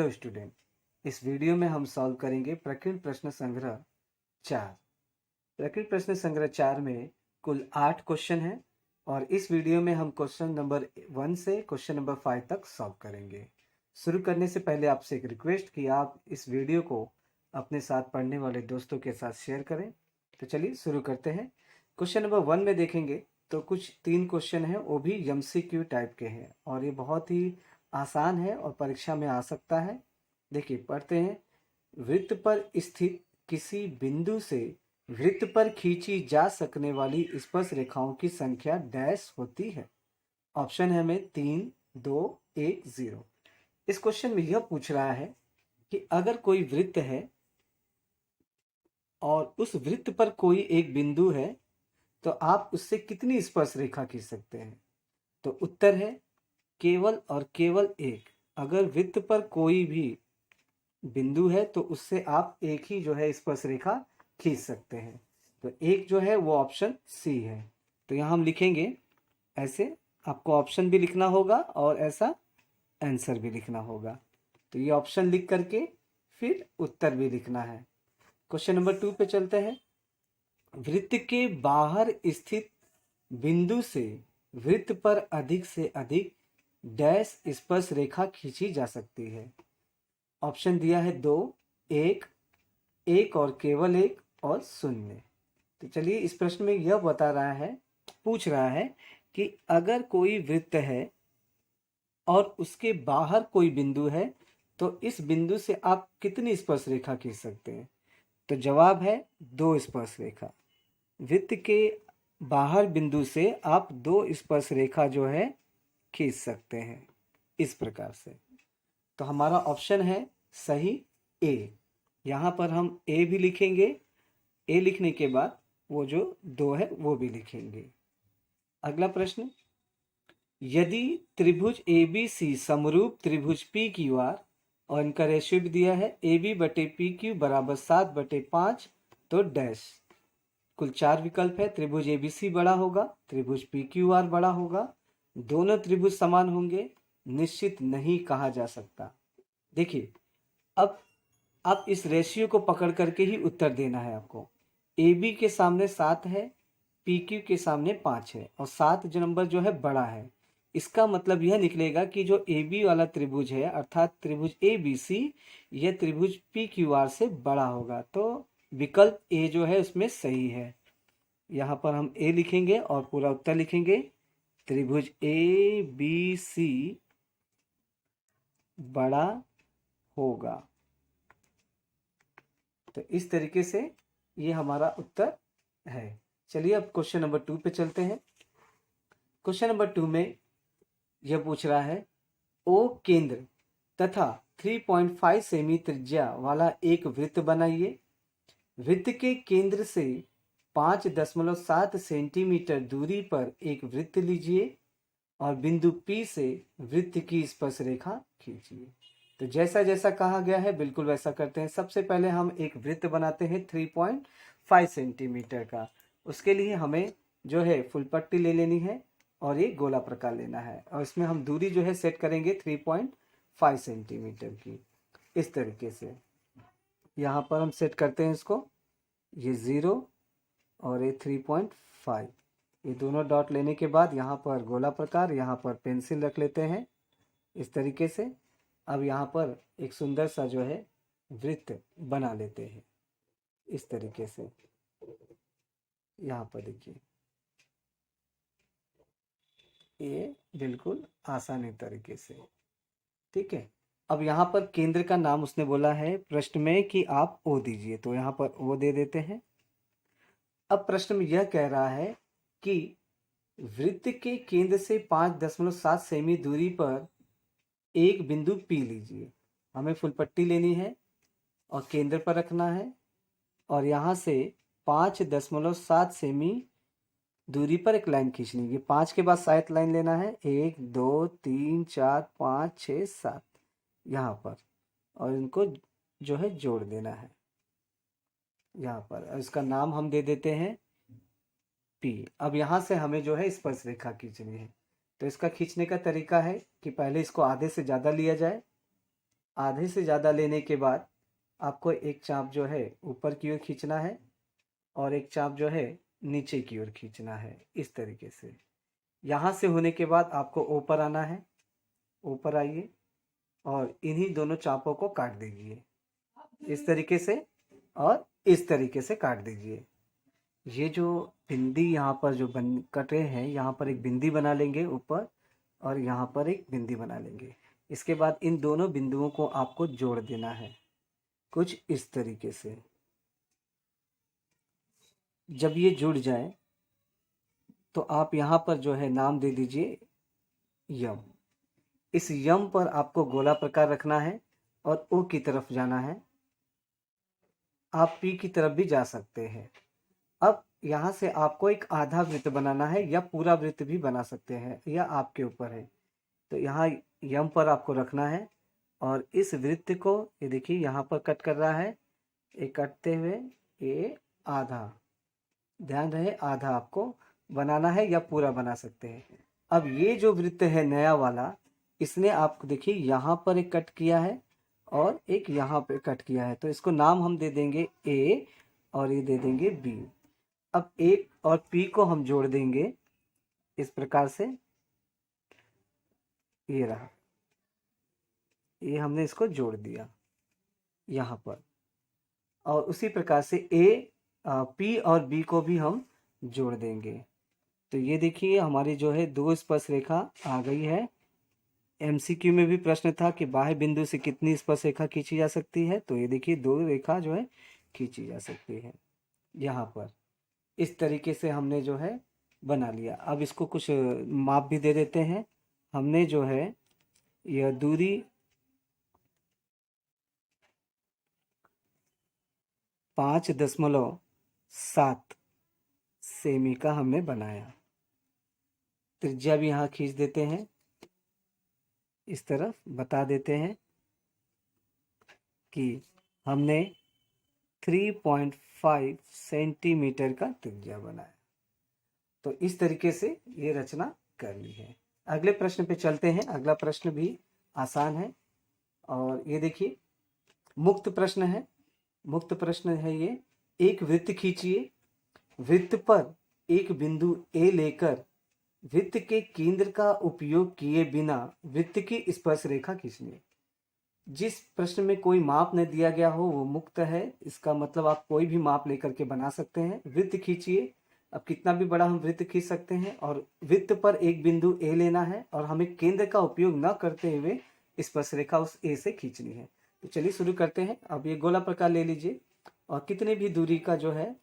Hello student, इस video में हम सॉल्व करेंगे प्रकीर्ण प्रश्न संग्रह 4। प्रकीर्ण प्रश्न संग्रह 4 में कुल 8 क्वेश्चन हैं और इस वीडियो में हम क्वेश्चन नंबर 1 से क्वेश्चन नंबर 5 तक सॉल्व करेंगे। शुरू करने से पहले आपसे एक रिक्वेस्ट कि आप इस वीडियो को अपने साथ पढ़ने वाले दोस्तों के साथ शेयर करें। तो चलिए शुरू करते हैं। क्वेश्चन नंबर 1 में देखेंगे तो कुछ 3 क्वेश्चन हैं, वो भी एमसीक्यू टाइप के हैं और ये बहुत ही आसान है और परीक्षा में आ सकता है। देखिए पढ़ते हैं। वृत्त पर स्थित किसी बिंदु से वृत्त पर खींची जा सकने वाली स्पर्श रेखाओं की संख्या डैश होती है। ऑप्शन है हमें 3, 2, 1, 0। इस क्वेश्चन में यह पूछ रहा है कि अगर कोई वृत्त है और उस वृत्त पर कोई एक बिंदु है तो आप उससे कितनी स्पर्श रेखा खींच सकते हैं। तो उत्तर है केवल और केवल एक। अगर वृत्त पर कोई भी बिंदु है तो उससे आप एक ही जो है स्पर्श रेखा खींच सकते हैं। तो एक जो है वो ऑप्शन सी है। तो यहाँ हम लिखेंगे ऐसे, आपको ऑप्शन भी लिखना होगा और ऐसा आंसर भी लिखना होगा। तो ये ऑप्शन लिख करके फिर उत्तर भी लिखना है। क्वेश्चन नंबर 2 पे चलते हैं। वृत्त के बाहर स्थित बिंदु से वृत्त पर अधिक से अधिक डैश स्पर्श रेखा खींची जा सकती है। ऑप्शन दिया है 2, 1, 1 और केवल 1 और 0। तो चलिए इस प्रश्न में यह बता रहा है, पूछ रहा है कि अगर कोई वृत्त है और उसके बाहर कोई बिंदु है तो इस बिंदु से आप कितनी स्पर्श रेखा खींच सकते हैं। तो जवाब है 2 स्पर्श रेखा। वृत्त के बाहर बिंदु से आप 2 स्पर्श रेखा जो है खींच सकते हैं इस प्रकार से। तो हमारा ऑप्शन है सही ए। यहाँ पर हम ए भी लिखेंगे, ए लिखने के बाद वो जो 2 है वो भी लिखेंगे। अगला प्रश्न, यदि त्रिभुज ए बी सी समरूप त्रिभुज पी क्यू आर और इनका रेशियो भी दिया है ए बी बटे पी क्यू बराबर 7/5 तो डैश। कुल 4 विकल्प है। त्रिभुज ए बी सी बड़ा होगा, त्रिभुज पी क्यू आर बड़ा होगा, दोनों त्रिभुज समान होंगे, निश्चित नहीं कहा जा सकता। देखिए अब आप इस रेशियो को पकड़ करके ही उत्तर देना है आपको। ए बी के सामने 7 है, पी क्यू के सामने 5 है और 7 जो नंबर जो है बड़ा है। इसका मतलब यह निकलेगा कि जो ए बी वाला त्रिभुज है अर्थात त्रिभुज ए बी सी, यह त्रिभुज पी क्यू आर से बड़ा होगा। तो विकल्प ए जो है उसमें सही है। यहाँ पर हम ए लिखेंगे और पूरा उत्तर लिखेंगे। त्रिभुज ए बी सी बड़ा होगा। तो इस तरीके से ये हमारा उत्तर है। चलिए अब क्वेश्चन नंबर 2 पे चलते हैं। क्वेश्चन नंबर 2 में यह पूछ रहा है ओ केंद्र तथा 3.5 सेमी त्रिज्या वाला एक वृत्त बनाइए। वृत्त के केंद्र से 5.7 सेंटीमीटर दूरी पर एक वृत्त लीजिए और बिंदु P से वृत्त की स्पर्श रेखा खींचिए। तो जैसा जैसा कहा गया है बिल्कुल वैसा करते हैं। सबसे पहले हम एक वृत्त बनाते हैं 3.5 सेंटीमीटर का। उसके लिए हमें जो है फुल पट्टी ले लेनी है और ये गोला प्रकार लेना है और इसमें हम दूरी जो है सेट करेंगे 3.5 सेंटीमीटर की। इस तरीके से यहाँ पर हम सेट करते हैं इसको, ये 0 और ये 3.5। ये दोनों डॉट लेने के बाद यहाँ पर गोला प्रकार, यहाँ पर पेंसिल रख लेते हैं इस तरीके से। अब यहाँ पर एक सुंदर सा जो है वृत्त बना लेते हैं इस तरीके से। यहाँ पर देखिए ये बिल्कुल आसानी तरीके से, ठीक है। अब यहाँ पर केंद्र का नाम उसने बोला है प्रश्न में कि आप ओ दीजिए, तो यहाँ पर ओ दे देते हैं। अब प्रश्न में यह कह रहा है कि वृत्त के केंद्र से 5.7 सेमी दूरी पर एक बिंदु P लीजिए। हमें फुल पट्टी लेनी है और केंद्र पर रखना है और यहाँ से 5.7 सेमी दूरी पर एक लाइन खींचनी है। 5 के बाद 7 लाइन लेना है, 1 2 3 4 5 6 7 यहाँ पर, और इनको जो है जोड़ देना है यहाँ पर। और इसका नाम हम दे देते हैं P। अब यहाँ से हमें जो है स्पर्श रेखा खींचनी है। तो इसका खींचने का तरीका है कि पहले इसको आधे से ज़्यादा लिया जाए आधे से ज़्यादा लेने के बाद आपको एक चाप जो है ऊपर की ओर खींचना है और एक चाप जो है नीचे की ओर खींचना है, इस तरीके से। यहाँ से होने के बाद आपको ऊपर आना है, ऊपर आइए और इन्हीं दोनों चापों को काट दीजिए इस तरीके से और इस तरीके से काट दीजिए। ये जो बिंदी यहाँ पर जो बन कटे हैं, यहाँ पर एक बिंदी बना लेंगे ऊपर और यहाँ पर एक बिंदी बना लेंगे। इसके बाद इन दोनों बिंदुओं को आपको जोड़ देना है कुछ इस तरीके से। जब ये जुड़ जाए तो आप यहाँ पर जो है नाम दे दीजिए यम। इस यम पर आपको गोला प्रकार रखना है और ओ की तरफ जाना है। आप पी की तरफ भी जा सकते हैं। अब यहाँ से आपको एक आधा वृत्त बनाना है या पूरा वृत्त भी बना सकते हैं, यह आपके ऊपर है। तो यहाँ यम पर आपको रखना है और इस वृत्त को ये देखिए यहाँ पर कट कर रहा है, ये कटते हुए ये आधा, ध्यान रहे आधा आपको बनाना है या पूरा बना सकते हैं। अब ये जो वृत्त है नया वाला, इसने आपको देखिए यहाँ पर एक कट किया है और एक यहाँ पे कट किया है, तो इसको नाम हम दे देंगे ए और ये दे देंगे बी। अब ए और पी को हम जोड़ देंगे इस प्रकार से, ये रहा, ये हमने इसको जोड़ दिया यहाँ पर। और उसी प्रकार से ए पी और बी को भी हम जोड़ देंगे। तो ये देखिए हमारी जो है दो स्पर्श रेखा आ गई है। एमसीक्यू में भी प्रश्न था कि बाह्य बिंदु से कितनी स्पर्श रेखा खींची जा सकती है, तो ये देखिए दो रेखा जो है खींची जा सकती है। यहाँ पर इस तरीके से हमने जो है बना लिया। अब इसको कुछ माप भी दे देते हैं। हमने जो है यह दूरी 5.7 सेमी का हमने बनाया। त्रिज्या भी यहाँ खींच देते हैं, इस तरफ बता देते हैं कि हमने 3.5 सेंटीमीटर का त्रिज्या बनाया। तो इस तरीके से ये रचना कर ली है। अगले प्रश्न पे चलते हैं। अगला प्रश्न भी आसान है और ये देखिए मुक्त प्रश्न है। मुक्त प्रश्न है ये। एक वृत्त खींचिए, वृत्त पर एक बिंदु ए लेकर वृत्त के केंद्र का उपयोग किए बिना वृत्त की स्पर्श रेखा खींचनी है। जिस प्रश्न में कोई माप न दिया गया हो वो मुक्त है। इसका मतलब आप कोई भी माप लेकर के बना सकते हैं। वृत्त खींचिए, अब कितना भी बड़ा हम वृत्त खींच सकते हैं और वृत्त पर एक बिंदु ए लेना है और हमें केंद्र का उपयोग न करते हुए स्पर्श रेखा उस ए से खींचनी है। तो चलिए शुरू करते हैं। अब ये गोला प्रकार ले लीजिए और कितने भी दूरी का जो है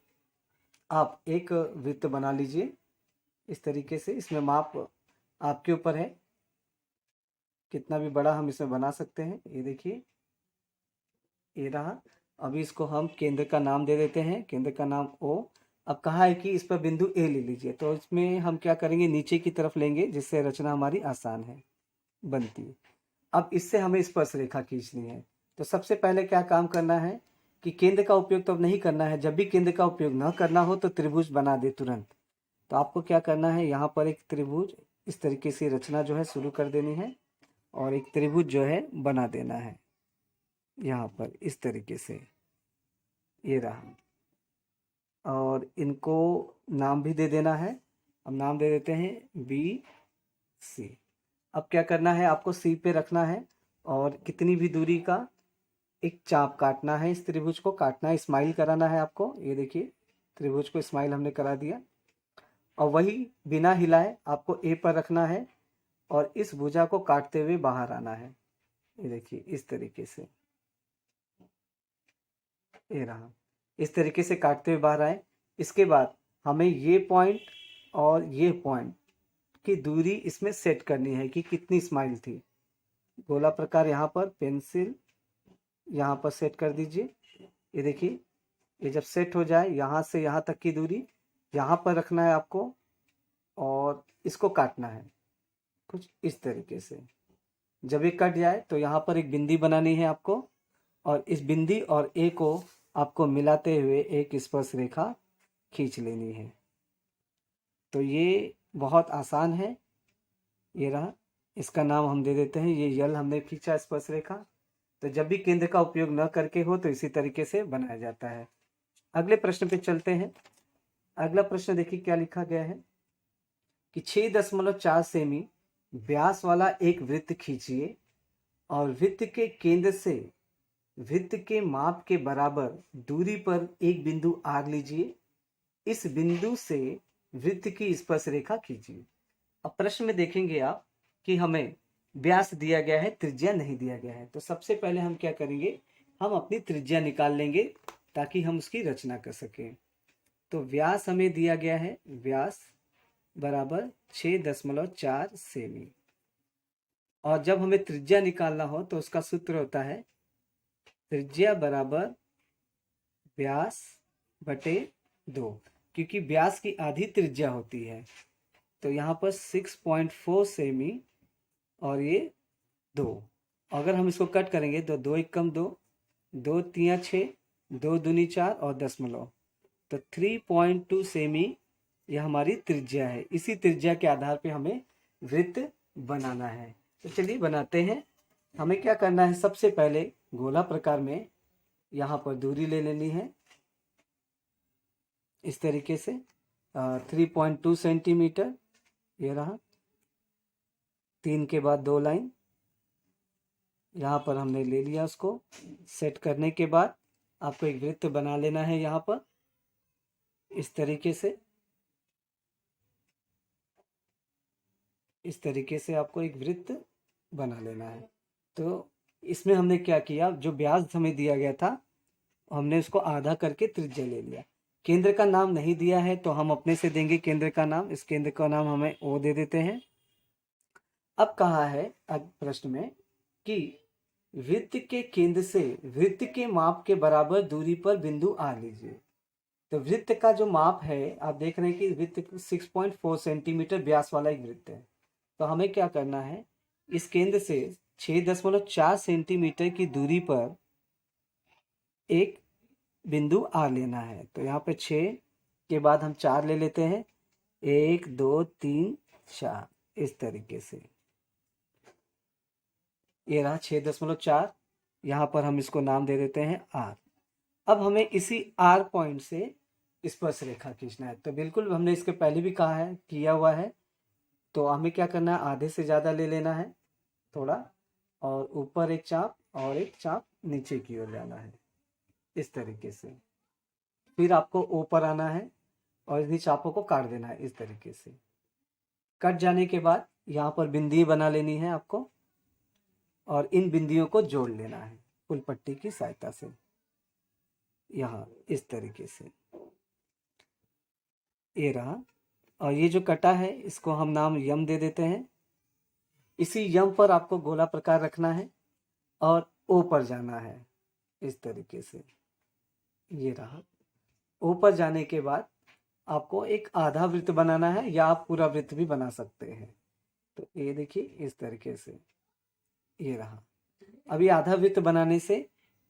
आप एक वृत्त बना लीजिए इस तरीके से। इसमें माप आपके ऊपर है, कितना भी बड़ा हम इसमें बना सकते हैं। ये देखिए ये रहा। अभी इसको हम केंद्र का नाम दे देते हैं, केंद्र का नाम ओ। अब कहा है कि इस पर बिंदु ए ले लीजिए, तो इसमें हम क्या करेंगे नीचे की तरफ लेंगे जिससे रचना हमारी आसान है बनती है। अब इससे हमें स्पर्श रेखा खींचनी है। तो सबसे पहले क्या काम करना है कि केंद्र का उपयोग तो अब नहीं करना है। जब भी केंद्र का उपयोग न करना हो तो त्रिभुज बना दे तुरंत। तो आपको क्या करना है, यहाँ पर एक त्रिभुज इस तरीके से रचना जो है शुरू कर देनी है और एक त्रिभुज जो है बना देना है यहाँ पर इस तरीके से, ये रहा। और इनको नाम भी दे देना है। अब नाम दे देते हैं बी सी। अब क्या करना है, आपको सी पे रखना है और कितनी भी दूरी का एक चाप काटना है। इस त्रिभुज को काटना है, स्माइल कराना है आपको। ये देखिए त्रिभुज को स्माइल हमने करा दिया और वही बिना हिलाए आपको ए पर रखना है और इस भुजा को काटते हुए बाहर आना है। ये देखिए इस तरीके से, ये रहा। इस तरीके से काटते हुए बाहर आए। इसके बाद हमें ये पॉइंट और ये पॉइंट की दूरी इसमें सेट करनी है कि कितनी स्माइल थी। गोला प्रकार यहाँ पर पेंसिल यहाँ पर सेट कर दीजिए। ये देखिए ये जब सेट हो जाए, यहाँ से यहाँ तक की दूरी यहाँ पर रखना है आपको और इसको काटना है कुछ इस तरीके से। जब ये कट जाए तो यहाँ पर एक बिंदी बनानी है आपको और इस बिंदी और ए को आपको मिलाते हुए एक स्पर्श रेखा खींच लेनी है। तो ये बहुत आसान है। ये रहा, इसका नाम हम दे देते हैं, ये यल हमने खींचा स्पर्श रेखा। तो जब भी केंद्र का उपयोग न करके हो तो इसी तरीके से बनाया जाता है। अगले प्रश्न पे चलते हैं। अगला प्रश्न देखिए क्या लिखा गया है कि 6.4 सेमी व्यास वाला एक वृत्त खींचिए और वृत्त के केंद्र से वृत्त के माप के बराबर दूरी पर एक बिंदु R लीजिए। इस बिंदु से वृत्त की स्पर्श रेखा खींचिए। अब प्रश्न में देखेंगे आप कि हमें व्यास दिया गया है, त्रिज्या नहीं दिया गया है। तो सबसे पहले हम क्या करेंगे, हम अपनी त्रिज्या निकाल लेंगे ताकि हम उसकी रचना कर सकें। तो व्यास हमें दिया गया है, व्यास बराबर 6.4 सेमी। और जब हमें त्रिज्या निकालना हो तो उसका सूत्र होता है त्रिज्या बराबर व्यास बटे 2, क्योंकि व्यास की आधी त्रिज्या होती है। तो यहाँ पर 6.4 सेमी और ये 2। अगर हम इसको कट करेंगे तो 2 एक कम 2, 2 3 6, 2 दूनी 4 और दशमलव, तो 3.2 सेमी यह हमारी त्रिज्या है। इसी त्रिज्या के आधार पे हमें वृत्त बनाना है। तो चलिए बनाते हैं। हमें क्या करना है, सबसे पहले गोला प्रकार में यहाँ पर दूरी ले लेनी है इस तरीके से 3.2 सेंटीमीटर। ये रहा, 3 के बाद 2 लाइन यहाँ पर हमने ले लिया। उसको सेट करने के बाद आपको एक वृत्त बना लेना है यहाँ पर इस तरीके से। इस तरीके से आपको एक वृत्त बना लेना है। तो इसमें हमने क्या किया, जो व्यास हमें दिया गया था हमने उसको आधा करके त्रिज्या ले लिया। केंद्र का नाम नहीं दिया है तो हम अपने से देंगे केंद्र का नाम। इस केंद्र का नाम हमें ओ दे देते हैं। अब कहा है अब प्रश्न में कि वृत्त के केंद्र से वृत्त के माप के बराबर दूरी पर बिंदु R लीजिए। तो वृत्त का जो माप है आप देख रहे हैं कि वृत्त 6.4 सेंटीमीटर व्यास वाला एक वृत्त है। तो हमें क्या करना है, इस केंद्र से 6.4 सेंटीमीटर की दूरी पर एक बिंदु R लेना है। तो यहाँ पे 6 के बाद हम 4 ले लेते हैं, 1 2 3 4 इस तरीके से। ये रहा 6.4। यहाँ पर हम इसको नाम दे देते हैं R। अब हमें इसी R पॉइंट से स्पर्श रेखा खींचना है। तो बिल्कुल हमने इसके पहले भी कहा है, किया हुआ है। तो हमें क्या करना है, आधे से ज़्यादा ले लेना है थोड़ा, और ऊपर एक चाप और एक चाप नीचे की ओर जाना है इस तरीके से। फिर आपको ऊपर आना है और इन्हीं चापों को काट देना है इस तरीके से। कट जाने के बाद यहाँ पर बिंदी बना लेनी है आपको और इन बिंदियों को जोड़ लेना है फुल पट्टी की सहायता से, यहाँ इस तरीके से। ये रहा, और ये जो कटा है इसको हम नाम यम दे देते हैं। इसी यम पर आपको गोला प्रकार रखना है और ओ पर जाना है इस तरीके से। ये रहा, ओ पर जाने के बाद आपको एक आधा वृत्त बनाना है या आप पूरा वृत्त भी बना सकते हैं। तो ये देखिए इस तरीके से, ये रहा। अभी आधा वृत्त बनाने से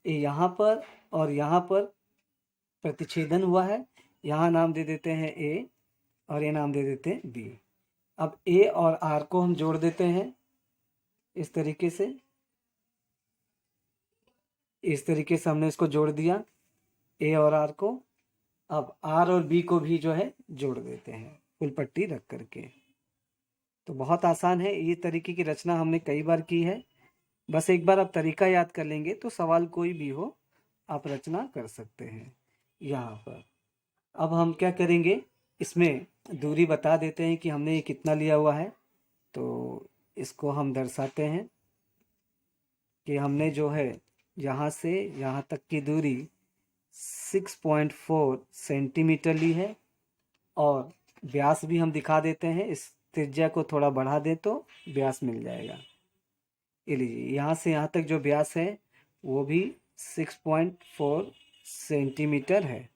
यहाँ पर और यहाँ पर प्रतिच्छेदन हुआ है। यहाँ नाम दे देते हैं ए और ये नाम दे देते हैं बी। अब ए और आर को हम जोड़ देते हैं इस तरीके से। इस तरीके से हमने इसको जोड़ दिया ए और आर को। अब आर और बी को भी जो है जोड़ देते हैं फुल पट्टी रख करके। तो बहुत आसान है, ये तरीके की रचना हमने कई बार की है। बस एक बार आप तरीका याद कर लेंगे तो सवाल कोई भी हो आप रचना कर सकते हैं। यहाँ पर अब हम क्या करेंगे, इसमें दूरी बता देते हैं कि हमने ये कितना लिया हुआ है। तो इसको हम दर्शाते हैं कि हमने जो है यहाँ से यहाँ तक की दूरी 6.4 सेंटीमीटर ली है। और व्यास भी हम दिखा देते हैं, इस त्रिज्या को थोड़ा बढ़ा दें तो व्यास मिल जाएगा। ये लीजिए, यहाँ से यहाँ तक जो व्यास है वो भी 6.4 सेंटीमीटर है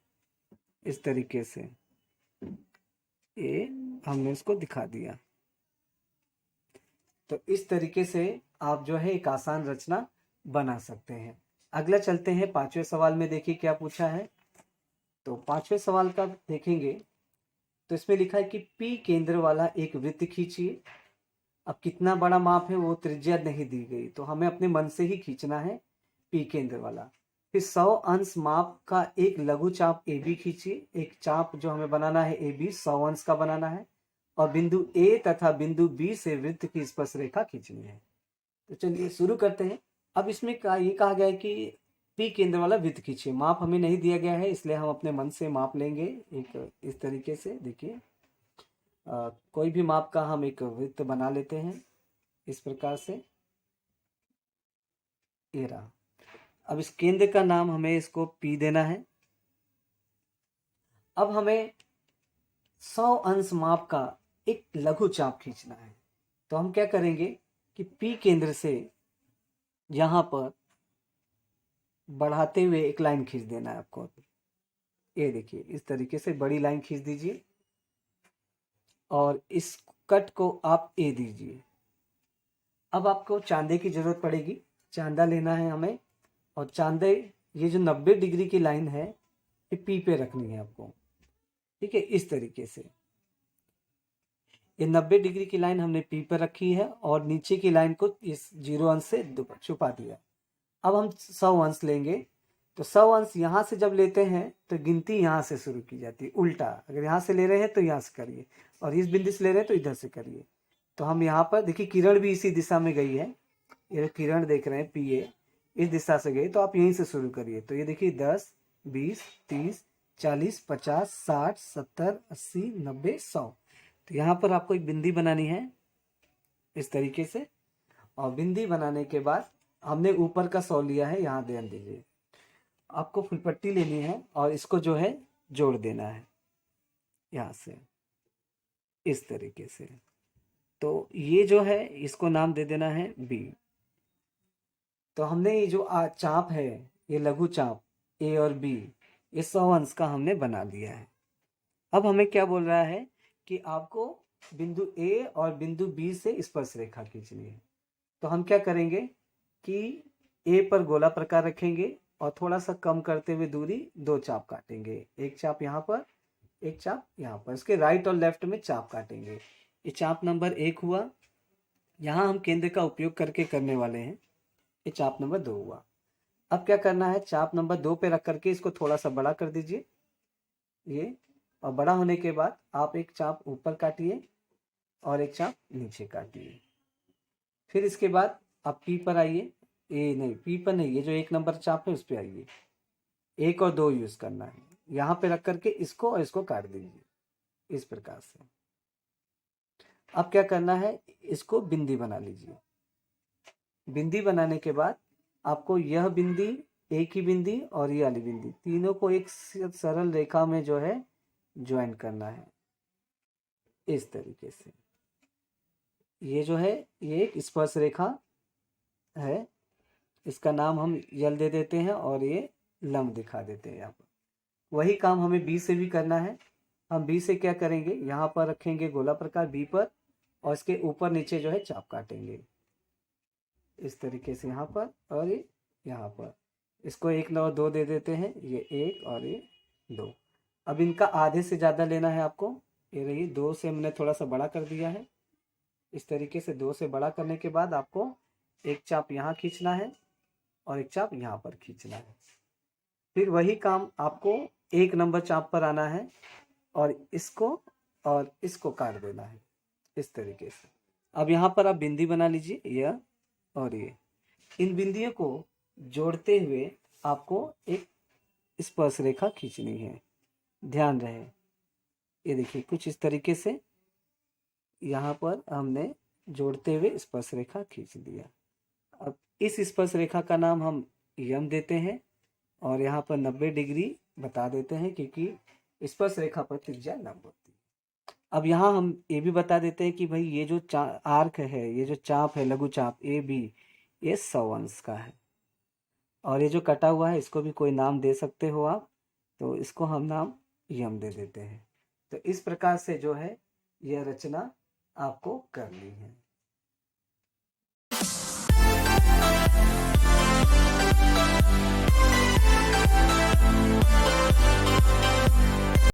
इस तरीके से। ये हमने इसको दिखा दिया। तो इस तरीके से आप जो है एक आसान रचना बना सकते हैं। अगला चलते हैं 5वें सवाल में। देखिए क्या पूछा है। तो 5वें सवाल का देखेंगे तो इसमें लिखा है कि P केंद्र वाला एक वृत्त खींचिए। अब कितना बड़ा माप है वो त्रिज्या नहीं दी गई, तो हमें अपने मन से ही खींचना है पी केंद्र वाला। फिर 100 अंश माप का एक लघु चाप ए बी खींचिए। एक चाप जो हमें बनाना है ए बी 100 अंश का बनाना है और बिंदु ए तथा बिंदु बी से वृत्त की स्पर्श रेखा खींचनी है। तो चलिए शुरू करते हैं। अब इसमें ये कहा गया है कि पी केंद्र वाला वृत्त खींचिए। माप हमें नहीं दिया गया है, इसलिए हम अपने मन से माप लेंगे। एक इस तरीके से देखिए, कोई भी माप का हम एक वृत्त बना लेते हैं इस प्रकार से। ये रहा। अब इस केंद्र का नाम हमें इसको पी देना है। अब हमें 100 अंश माप का एक लघु चाप खींचना है। तो हम क्या करेंगे कि पी केंद्र से यहां पर बढ़ाते हुए एक लाइन खींच देना है आपको। ये देखिए, इस तरीके से बड़ी लाइन खींच दीजिए और इस कट को आप ए दीजिए। अब आपको चांदे की जरूरत पड़ेगी। चांदा लेना है हमें और चांदे, ये जो 90 डिग्री की लाइन है ये पी पे रखनी है आपको। ठीक है, इस तरीके से ये 90 डिग्री की लाइन हमने पी पर रखी है और नीचे की लाइन को इस 0 अंश से छुपा दिया। अब हम 100 अंश लेंगे। तो 100 अंश यहाँ से जब लेते हैं तो गिनती यहाँ से शुरू की जाती है, उल्टा। अगर यहाँ से ले रहे हैं तो यहाँ से करिए और इस बिंदु से ले रहे हैं तो इधर से करिए। तो हम यहाँ पर देखिए, किरण भी इसी दिशा में गई है। ये किरण देख रहे हैं पी ए, इस दिशा से गई, तो आप यहीं से शुरू करिए। तो ये देखिए 10, 20, 30, 40, 50, 60, 70, 80, 90, 100। तो यहाँ पर आपको एक बिंदी बनानी है इस तरीके से। और बिंदी बनाने के बाद हमने ऊपर का 100 लिया है, यहाँ ध्यान दीजिए। आपको फुलपट्टी लेनी है और इसको जो है जोड़ देना है यहाँ से इस तरीके से। तो ये जो है इसको नाम दे देना है बी। तो हमने ये जो चाप है, ये लघु चाप ए और बी, ये 100 अंश का हमने बना लिया है। अब हमें क्या बोल रहा है कि आपको बिंदु ए और बिंदु बी से स्पर्श रेखा खींचनी है। तो हम क्या करेंगे कि ए पर गोला प्रकार रखेंगे और थोड़ा सा कम करते हुए दूरी 2 चाप काटेंगे। एक चाप यहाँ पर, एक चाप यहाँ पर। इसके राइट और लेफ्ट में चाप काटेंगे। ये चाप नंबर 1 हुआ। यहाँ हम केंद्र का उपयोग करके करने वाले हैं। ये चाप नंबर 2 हुआ। अब क्या करना है, चाप नंबर 2 पे रख करके इसको थोड़ा सा बड़ा कर दीजिए ये। और बड़ा होने के बाद आप एक चाप ऊपर काटिए और एक चाप नीचे काटिए। फिर इसके बाद आप पी पर आइए। ए नहीं, पी पर नहीं, ये जो 1 नंबर चाप है उस पर आइए। 1 और 2 यूज करना है। यहाँ पे रख करके इसको और इसको काट दीजिए इस प्रकार से। अब क्या करना है, इसको बिंदी बना लीजिए। बिंदी बनाने के बाद आपको यह बिंदी, एक ही बिंदी और ये वाली बिंदी, तीनों को एक सरल रेखा में जो है ज्वाइन करना है इस तरीके से। ये जो है ये एक स्पर्श रेखा है, इसका नाम हम यल दे देते हैं और ये लंब दिखा देते हैं यहाँ पर। वही काम हमें बी से भी करना है। हम बी से क्या करेंगे, यहाँ पर रखेंगे गोला प्रकार बी पर और इसके ऊपर नीचे जो है चाप काटेंगे इस तरीके से यहाँ पर और ये यहाँ पर। इसको 1 और 2 दे देते हैं, ये 1 और ये 2। अब इनका आधे से ज़्यादा लेना है आपको। ये रही 2 से हमने थोड़ा सा बड़ा कर दिया है इस तरीके से। 2 से बड़ा करने के बाद आपको एक चाप यहाँ खींचना है और एक चाप यहाँ पर खींचना है। फिर वही काम आपको 1 नंबर चाप पर आना है और इसको काट देना है इस तरीके से। अब यहाँ पर आप बिंदी बना लीजिए, यह और ये। इन बिंदियों को जोड़ते हुए आपको एक स्पर्श रेखा खींचनी है। ध्यान रहे, ये देखिए कुछ इस तरीके से यहाँ पर हमने जोड़ते हुए स्पर्श रेखा खींच दिया। अब इस स्पर्श रेखा का नाम हम यम देते हैं और यहाँ पर 90 डिग्री बता देते हैं क्योंकि स्पर्श रेखा पर त्रिज्या लंब होती है। अब यहाँ हम ये भी बता देते हैं कि भाई ये जो आर्क है, ये जो चाप है लघु चाप ए बी, ये 100 अंश का है। और ये जो कटा हुआ है इसको भी कोई नाम दे सकते हो आप, तो इसको हम नाम यम दे देते हैं। तो इस प्रकार से जो है यह रचना आपको करनी है।